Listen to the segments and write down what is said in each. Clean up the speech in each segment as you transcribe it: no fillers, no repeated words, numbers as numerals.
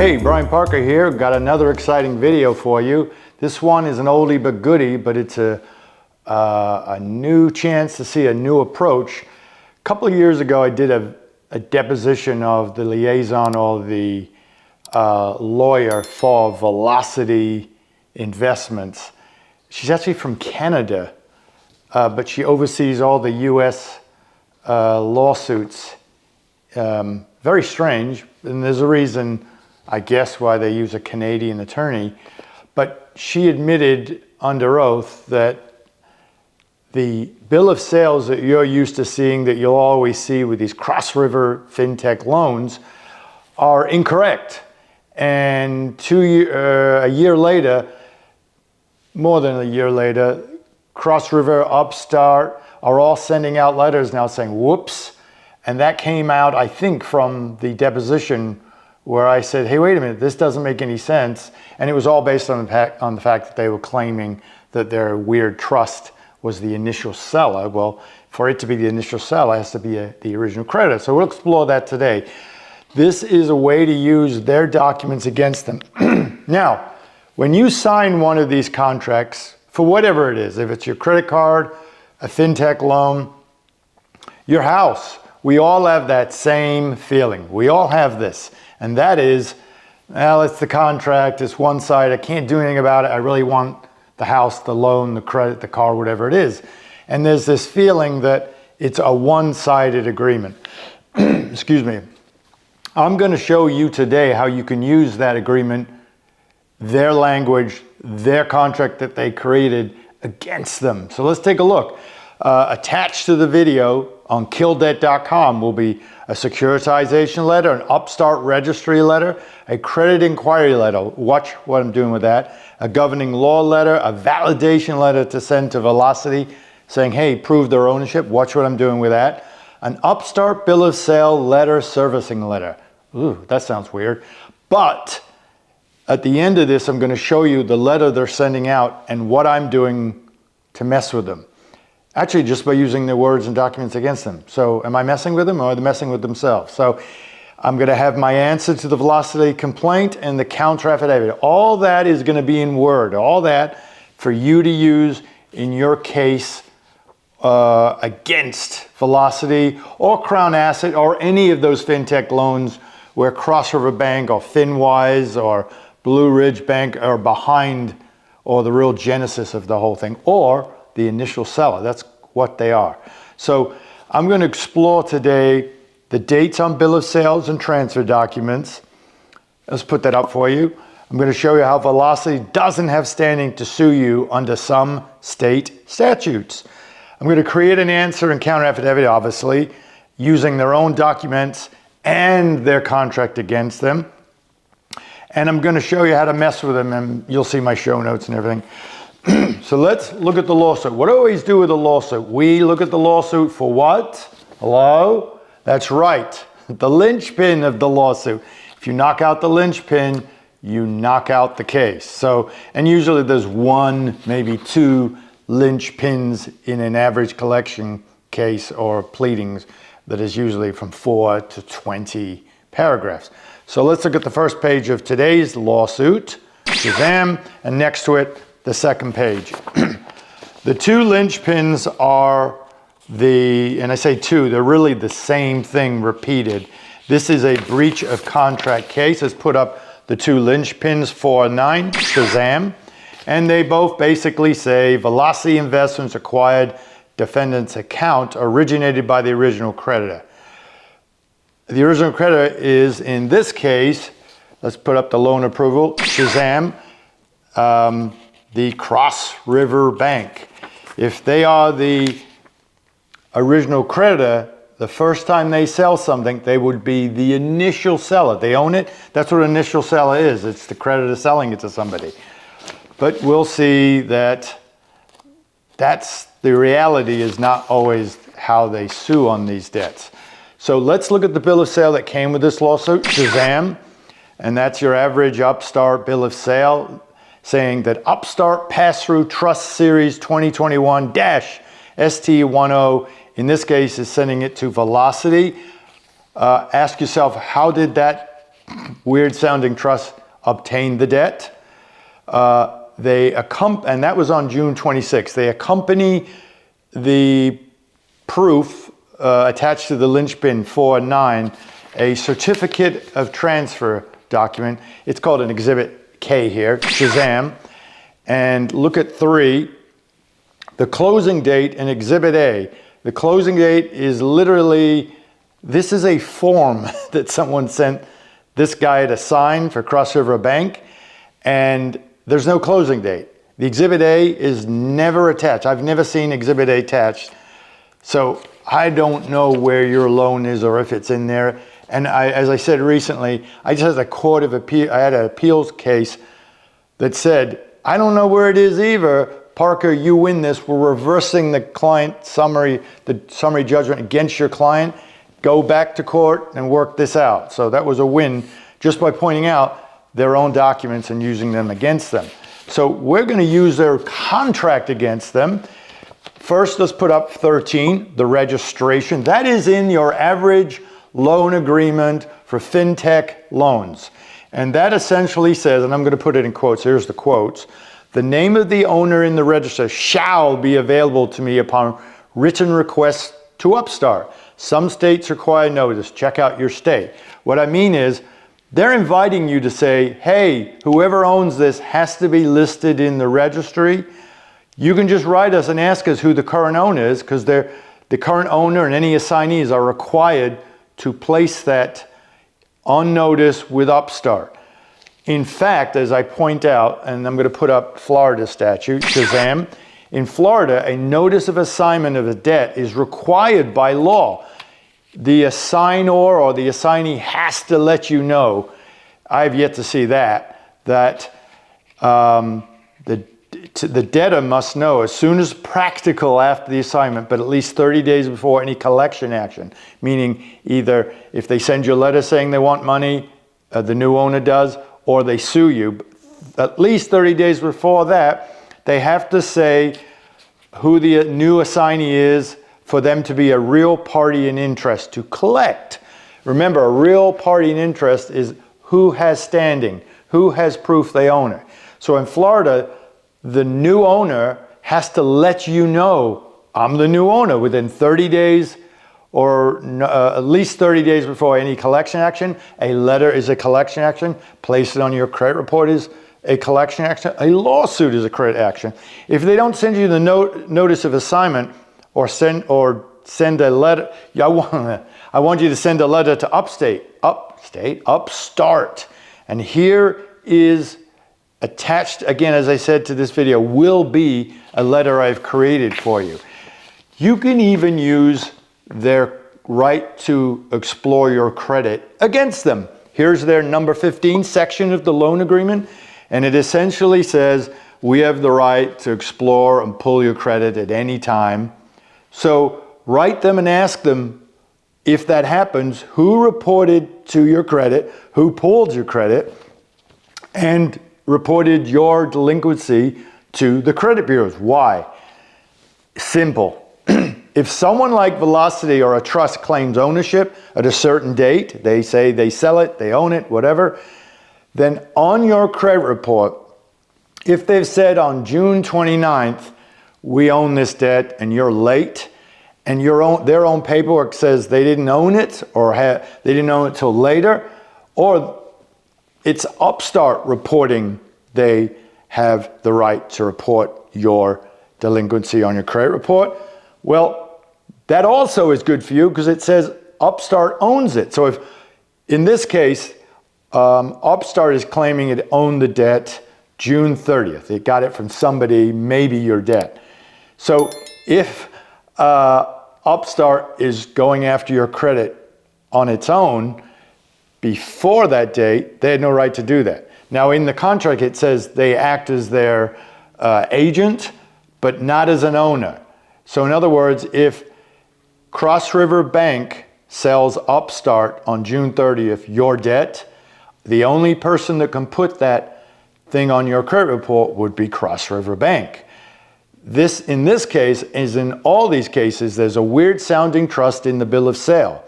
Hey, Brian Parker here. Got another exciting video for you. This one is an oldie but goodie, but it's a new chance to see a new approach. A couple of years ago, I did a deposition of the liaison or the lawyer for Velocity Investments. She's actually from Canada, but she oversees all the U.S. Lawsuits. Very strange, and there's a reason, I guess, why they use a Canadian attorney. But she admitted under oath that the bill of sales that you're used to seeing, that you'll always see with these cross-river FinTech loans, are incorrect. And a year later, more than a year later, Cross River, Upstart are all sending out letters now saying, whoops. And that came out, I think, from the deposition where I said, hey, wait a minute, this doesn't make any sense. And it was all based on the fact that they were claiming that their weird trust was the initial seller. Well, for it to be the initial seller, it has to be the original creditor. So we'll explore that today. This is a way to use their documents against them. Now, when you sign one of these contracts, for whatever it is, if it's your credit card, a FinTech loan, your house, we all have that same feeling. We all have this. And that is, well, it's the contract, it's one side, I can't do anything about it. I really want the house, the loan, the credit, the car, whatever it is. And there's this feeling that it's a one-sided agreement. Excuse me. I'm going to show you today how you can use that agreement, their language, their contract that they created against them. So let's take a look. Attached to the video on killdebt.com will be a securitization letter, an Upstart registry letter, a credit inquiry letter. Watch what I'm doing with that. A governing law letter, a validation letter to send to Velocity saying, hey, prove their ownership. Watch what I'm doing with that. An Upstart bill of sale letter, servicing letter. Ooh, that sounds weird. But at the end of this, I'm going to show you the letter they're sending out and what I'm doing to mess with them. Actually, just by using their words and documents against them. So am I messing with them, or are they messing with themselves? So I'm going to have my answer to the Velocity complaint and the counter affidavit. All that is going to be in Word. All that for you to use in your case against Velocity or Crown Asset or any of those FinTech loans where Cross River Bank or FinWise or Blue Ridge Bank are behind, or the real genesis of the whole thing, or the initial seller. That's what they are. So I'm going to explore today the dates on bill of sales and transfer documents. Let's put that up for you. I'm going to show you how Velocity doesn't have standing to sue you under some state statutes. I'm going to create an answer and counter affidavit, obviously, using their own documents and their contract against them. And I'm going to show you how to mess with them, and you'll see my show notes and everything. So let's look at the lawsuit. What do we always do with a lawsuit? We look at the lawsuit for what? Hello? That's right. The linchpin of the lawsuit. If you knock out the linchpin, you knock out the case. So, and usually there's one, maybe two linchpins in an average collection case or pleadings that is usually from 4 to 20 paragraphs. So let's look at the first page of today's lawsuit, Shazam, and next to it, the second page. The two linchpins are and I say two, they're really the same thing repeated. This is a breach of contract case. Let's put up the two linchpins, 4-9, Shazam. And they both basically say Velocity Investments acquired defendant's account originated by the original creditor. The original creditor is, in this case, let's put up the loan approval, Shazam, the Cross River Bank. If they are the original creditor, the first time they sell something, they would be the initial seller. They own it. That's what an initial seller is. It's the creditor selling it to somebody. But we'll see that the reality is not always how they sue on these debts. So let's look at the bill of sale that came with this lawsuit, Shazam. And that's your average Upstart bill of sale, saying that Upstart Pass-Through Trust Series 2021-ST10, in this case, is sending it to Velocity. Ask yourself, how did that weird sounding trust obtained the debt. And that was on June 26th. They accompany the proof attached to the lynchpin 4 and 9, a certificate of transfer document. It's called an Exhibit K here, Shazam. And look at 3, the closing date in Exhibit A. The closing date is literally, this is a form that someone sent this guy to sign for Cross River Bank, and there's no closing date. The Exhibit A is never attached. I've never seen Exhibit A attached. So I don't know where your loan is or if it's in there. And as I said recently, I just had I had an appeals case that said, I don't know where it is either. Parker, you win this. We're reversing the summary judgment against your client. Go back to court and work this out. So that was a win just by pointing out their own documents and using them against them. So we're going to use their contract against them. First, let's put up 13, the registration. That is in your average loan agreement for FinTech loans. And that essentially says, and I'm going to put it in quotes, here's the quotes, the name of the owner in the register shall be available to me upon written request to Upstart. Some states require notice. Check out your state. What I mean is, they're inviting you to say, hey, whoever owns this has to be listed in the registry. You can just write us and ask us who the current owner is, because the current owner and any assignees are required to place that on notice with Upstart. In fact, as I point out, and I'm going to put up Florida statute, Shazam, in Florida, a notice of assignment of a debt is required by law. The assignor or the assignee has to let you know, I've yet to see that the debtor must know as soon as practical after the assignment, but at least 30 days before any collection action. Meaning either if they send you a letter saying they want money, the new owner does, or they sue you, at least 30 days before that, they have to say who the new assignee is for them to be a real party in interest to collect. Remember, a real party in interest is who has standing, who has proof they own it. So in Florida, the new owner has to let you know, I'm the new owner within 30 days or at least 30 days before any collection action. A letter is a collection action. Place it on your credit report is a collection action. A lawsuit is a credit action. If they don't send you the notice of assignment or send a letter, I want you to send a letter to Upstart. And here is attached, again, as I said to this video, will be a letter I've created for you. You can even use their right to explore your credit against them. Here's their number 15 section of the loan agreement, and it essentially says, we have the right to explore and pull your credit at any time. So write them and ask them, if that happens, who reported to your credit, who pulled your credit, and reported your delinquency to the credit bureaus. Why? Simple. If someone like Velocity or a trust claims ownership at a certain date, they say they sell it, they own it, whatever, then on your credit report, if they've said on June 29th, we own this debt and you're late, and their own paperwork says they didn't own it or they didn't own it till later, or it's Upstart reporting they have the right to report your delinquency on your credit report, well, that also is good for you because it says Upstart owns it. So if, in this case, Upstart is claiming it owned the debt June 30th. It got it from somebody, maybe your debt. So if Upstart is going after your credit on its own before that date, they had no right to do that. Now in the contract it says they act as their agent, but not as an owner. So in other words, if Cross River Bank sells Upstart on June 30th your debt, the only person that can put that thing on your credit report would be Cross River Bank. This, in this case, as in all these cases, there's a weird sounding trust in the bill of sale.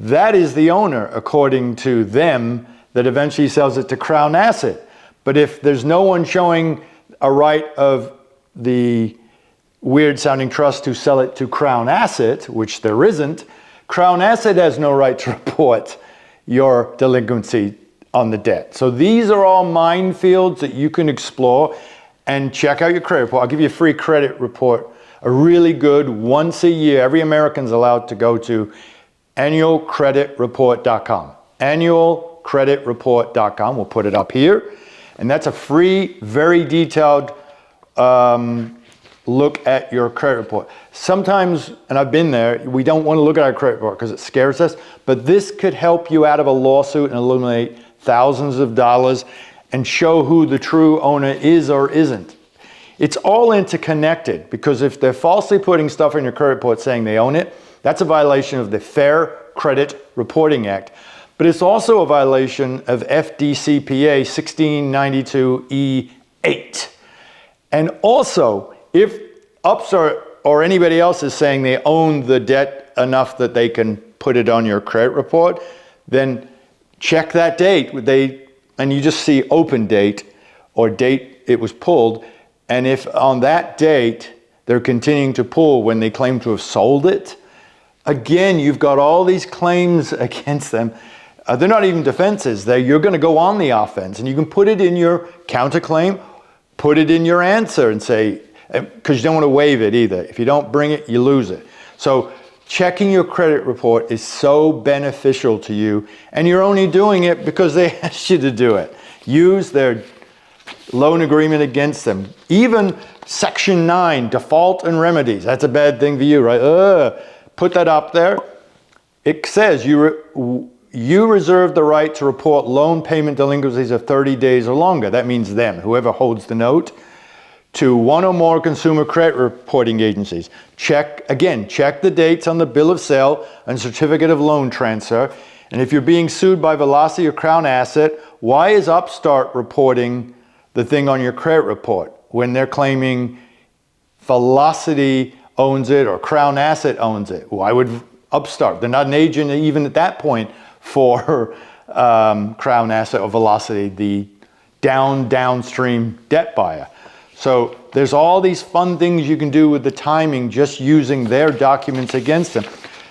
that is the owner, according to them, that eventually sells it to Crown Asset. But if there's no one showing a right of the weird sounding trust to sell it to Crown Asset, which there isn't, Crown Asset has no right to report your delinquency on the debt. So these are all minefields that you can explore and check out your credit report. I'll give you a free credit report, a really good once a year. Every American's allowed to go to annualcreditreport.com. Annualcreditreport.com. We'll put it up here. And that's a free, very detailed look at your credit report. Sometimes, and I've been there, we don't want to look at our credit report because it scares us, but this could help you out of a lawsuit and eliminate thousands of dollars and show who the true owner is or isn't. It's all interconnected, because if they're falsely putting stuff in your credit report saying they own it, that's a violation of the Fair Credit Reporting Act. But it's also a violation of FDCPA 1692E8. And also, if Upstart or anybody else is saying they own the debt enough that they can put it on your credit report, then check that date. And you just see open date or date it was pulled. And if on that date they're continuing to pull when they claim to have sold it, again, you've got all these claims against them. They're not even defenses. You're going to go on the offense, and you can put it in your counterclaim, put it in your answer and say, because you don't want to waive it either. If you don't bring it, you lose it. So checking your credit report is so beneficial to you, and you're only doing it because they asked you to do it. Use their loan agreement against them. Even Section 9, default and remedies. That's a bad thing for you, right? Put that up there. It says you reserve the right to report loan payment delinquencies of 30 days or longer. That means them, whoever holds the note, to one or more consumer credit reporting agencies. Check the dates on the bill of sale and certificate of loan transfer. And if you're being sued by Velocity or Crown Asset, why is Upstart reporting the thing on your credit report when they're claiming Velocity owns it or Crown Asset owns it? Why would Upstart? They're not an agent even at that point for Crown Asset or Velocity, the downstream debt buyer. So there's all these fun things you can do with the timing just using their documents against them.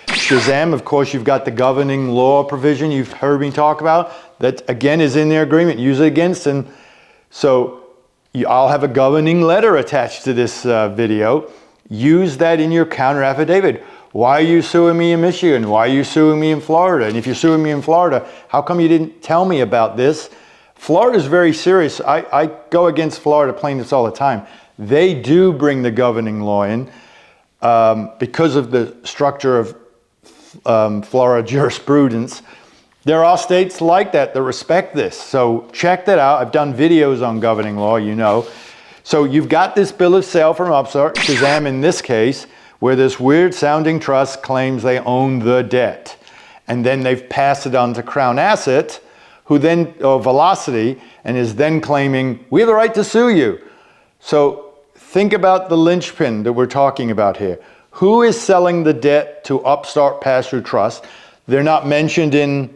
Shazam, of course, you've got the governing law provision you've heard me talk about. That, again, is in their agreement. Use it against them. So I'll have a governing letter attached to this video. Use that in your counter affidavit. Why are you suing me in Michigan? Why are you suing me in Florida? And if you're suing me in Florida, how come you didn't tell me about this? Florida is very serious. I go against Florida plaintiffs all the time. They do bring the governing law in because of the structure of Florida jurisprudence. There are states like that respect this. So check that out. I've done videos on governing law, you know. So you've got this bill of sale from Upstart, Shazam in this case, where this weird sounding trust claims they own the debt. And then they've passed it on to Crown Asset, who then, Velocity, and is then claiming, we have the right to sue you. So think about the linchpin that we're talking about here. Who is selling the debt to Upstart Pass-Through Trust? They're not mentioned in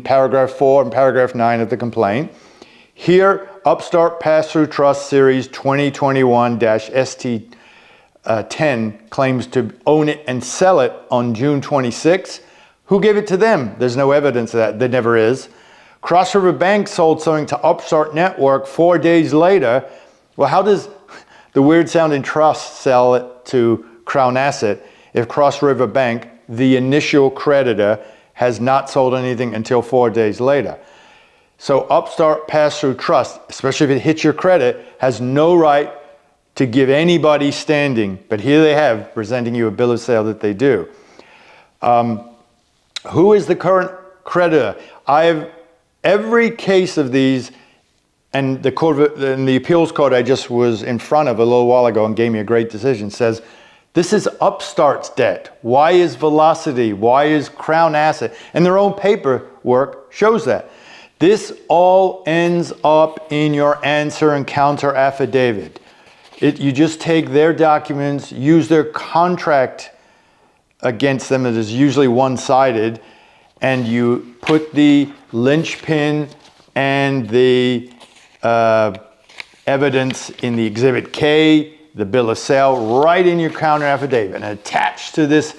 paragraph 4 and paragraph 9 of the complaint. Here, Upstart Pass-Through Trust Series 2021-ST10 claims to own it and sell it on June 26. Who gave it to them? There's no evidence of that. There never is. Cross River Bank sold something to Upstart Network 4 days later. Well, how does the weird sounding trust sell it to Crown Asset if Cross River Bank, the initial creditor, has not sold anything until 4 days later? So Upstart Pass-Through Trust, especially if it hits your credit, has no right to give anybody standing. But here they have, presenting you a bill of sale that they do. Who is the current creditor? Every case of these, and the appeals court I just was in front of a little while ago and gave me a great decision, says this is Upstart's debt. Why is Velocity? Why is Crown Asset? And their own paperwork shows that. This all ends up in your answer and counter affidavit. You just take their documents, use their contract against them that is usually one-sided, and you put the linchpin and the evidence in the Exhibit K, the bill of sale, right in your counter affidavit. And attached to this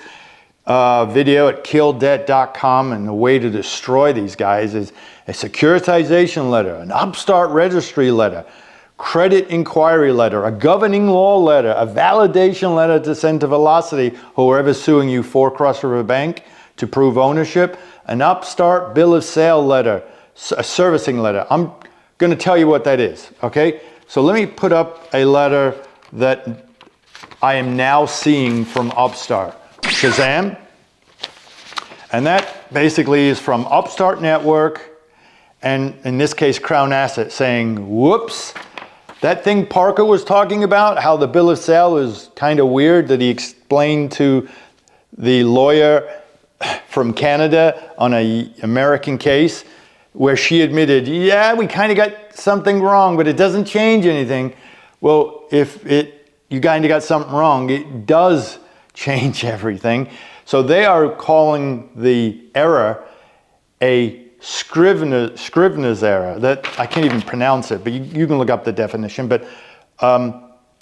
video at killdebt.com, and the way to destroy these guys is a securitization letter, an upstart registry letter, credit inquiry letter, a governing law letter, a validation letter to send to Velocity, whoever's suing you for Cross River Bank, to prove ownership, an upstart bill of sale letter, a servicing letter. I'm going to tell you what that is, okay? So let me put up a letter that I am now seeing from Upstart. Shazam. And that basically is from Upstart Network, and in this case, Crown Asset, saying, whoops, that thing Parker was talking about, how the bill of sale is kind of weird, that he explained to the lawyer from Canada on an American case, where she admitted, yeah, we kind of got something wrong, but it doesn't change anything. Well, if you kind of got something wrong, it does change everything. So they are calling the error a Scrivener's error. That I can't even pronounce it, but you can look up the definition. But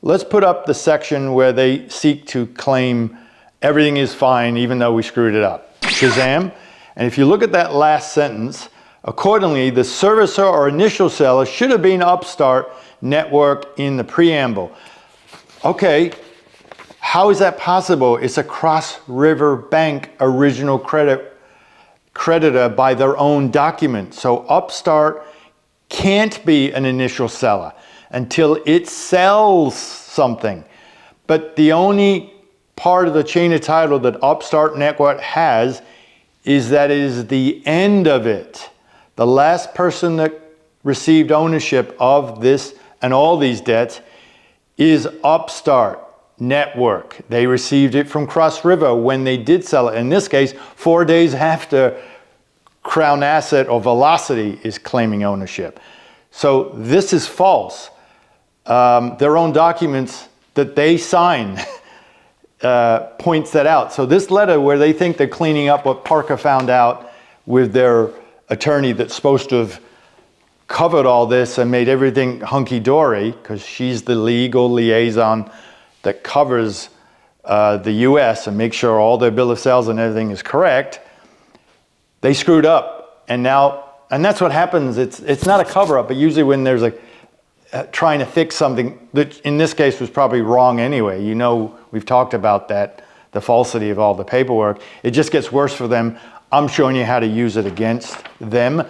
let's put up the section where they seek to claim everything is fine even though we screwed it up. Shazam. And if you look at that last sentence, accordingly, the servicer or initial seller should have been Upstart Network in the preamble. Okay, how is that possible? It's a Cross River Bank original creditor by their own document. So Upstart can't be an initial seller until it sells something. But the only part of the chain of title that Upstart Network has is that it is the end of it. The last person that received ownership of this and all these debts is Upstart Network. They received it from Cross River when they did sell it. In this case, 4 days after Crown Asset or Velocity is claiming ownership. So this is false. Their own documents that they sign points that out. So this letter where they think they're cleaning up what Parker found out with their attorney that's supposed to have covered all this and made everything hunky-dory, because she's the legal liaison that covers the US and makes sure all their bill of sales and everything is correct. They screwed up, and that's what happens. It's not a cover-up, but usually when there's trying to fix something that in this case was probably wrong anyway. You know, we've talked about that, the falsity of all the paperwork. It just gets worse for them. I'm showing you how to use it against them.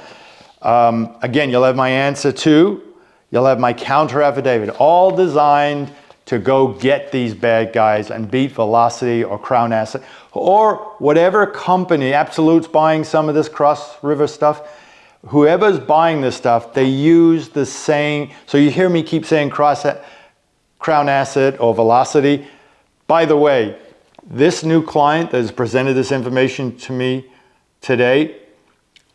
Again, you'll have my answer too. You'll have my counter affidavit, all designed to go get these bad guys and beat Velocity or Crown Asset or whatever company, Absolute's buying some of this Cross River stuff. Whoever's buying this stuff, they use the same. So you hear me keep saying Crown Asset or Velocity. By the way, this new client that has presented this information to me today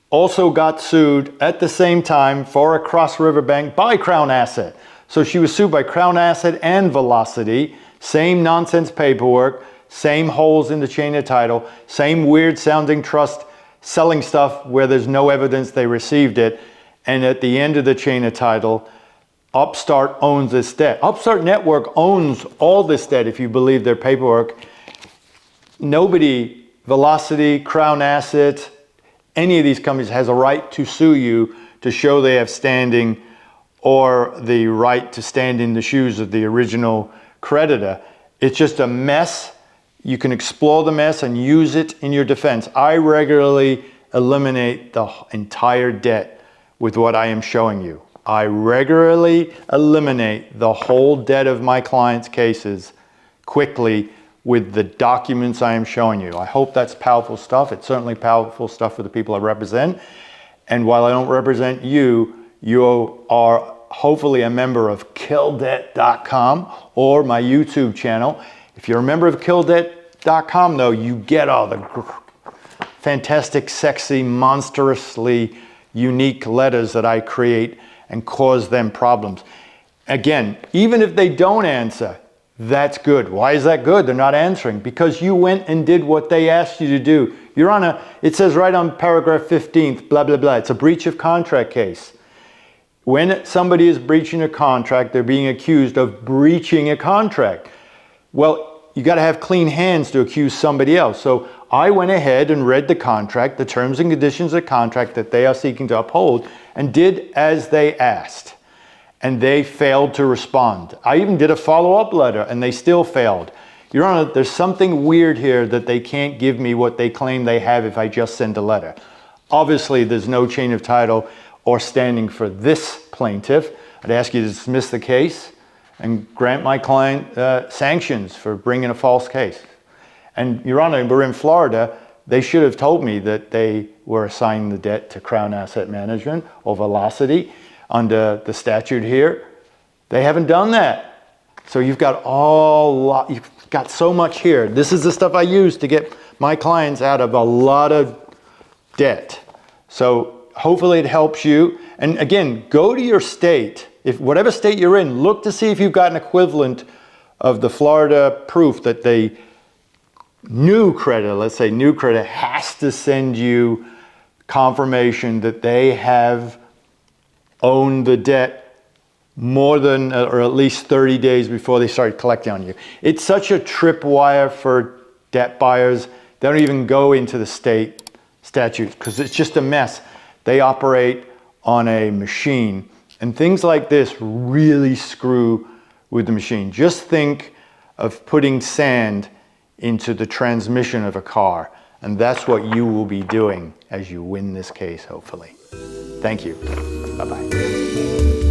also got sued at the same time for a Cross River Bank by Crown Asset. So she was sued by Crown Asset and Velocity, same nonsense paperwork, same holes in the chain of title, same weird sounding trust selling stuff where there's no evidence they received it. And at the end of the chain of title, Upstart owns this debt. Upstart Network owns all this debt if you believe their paperwork. Nobody, Velocity, Crown Asset, any of these companies has a right to sue you to show they have standing or the right to stand in the shoes of the original creditor. It's just a mess. You can explore the mess and use it in your defense. I regularly eliminate the entire debt with what I am showing you. I regularly eliminate the whole debt of my clients' cases quickly with the documents I am showing you. I hope that's powerful stuff. It's certainly powerful stuff for the people I represent. And while I don't represent you, you are hopefully a member of killdebt.com or my YouTube channel. If you're a member of killdebt.com, though, you get all the fantastic, sexy, monstrously unique letters that I create and cause them problems. Again, even if they don't answer, That's good. Why is that good? They're not answering. Because you went and did what they asked you to do. You're on it says right on paragraph 15th, blah, blah, blah. It's a breach of contract case. When somebody is breaching a contract, they're being accused of breaching a contract. Well, you got to have clean hands to accuse somebody else. So I went ahead and read the contract, the terms and conditions of the contract that they are seeking to uphold, and did as they asked. And they failed to respond. I even did a follow-up letter and they still failed. Your Honor, there's something weird here that they can't give me what they claim they have if I just send a letter. Obviously, there's no chain of title or standing for this plaintiff. I'd ask you to dismiss the case and grant my client sanctions for bringing a false case. And Your Honor, we're in Florida. They should have told me that they were assigning the debt to Crown Asset Management or Velocity under the statute here. They haven't done that. So you've got you've got so much here. This is the stuff I use to get my clients out of a lot of debt. So hopefully it helps you. And again, go to your state. If whatever state you're in, look to see if you've got an equivalent of the Florida proof that the new creditor, let's say new creditor, has to send you confirmation that they have owned the debt more than or at least 30 days before they start collecting on you. It's such a tripwire for debt buyers. They don't even go into the state statutes because it's just a mess. They operate on a machine, and things like this really screw with the machine. Just think of putting sand into the transmission of a car, and that's what you will be doing as you win this case, hopefully. Thank you. Bye-bye.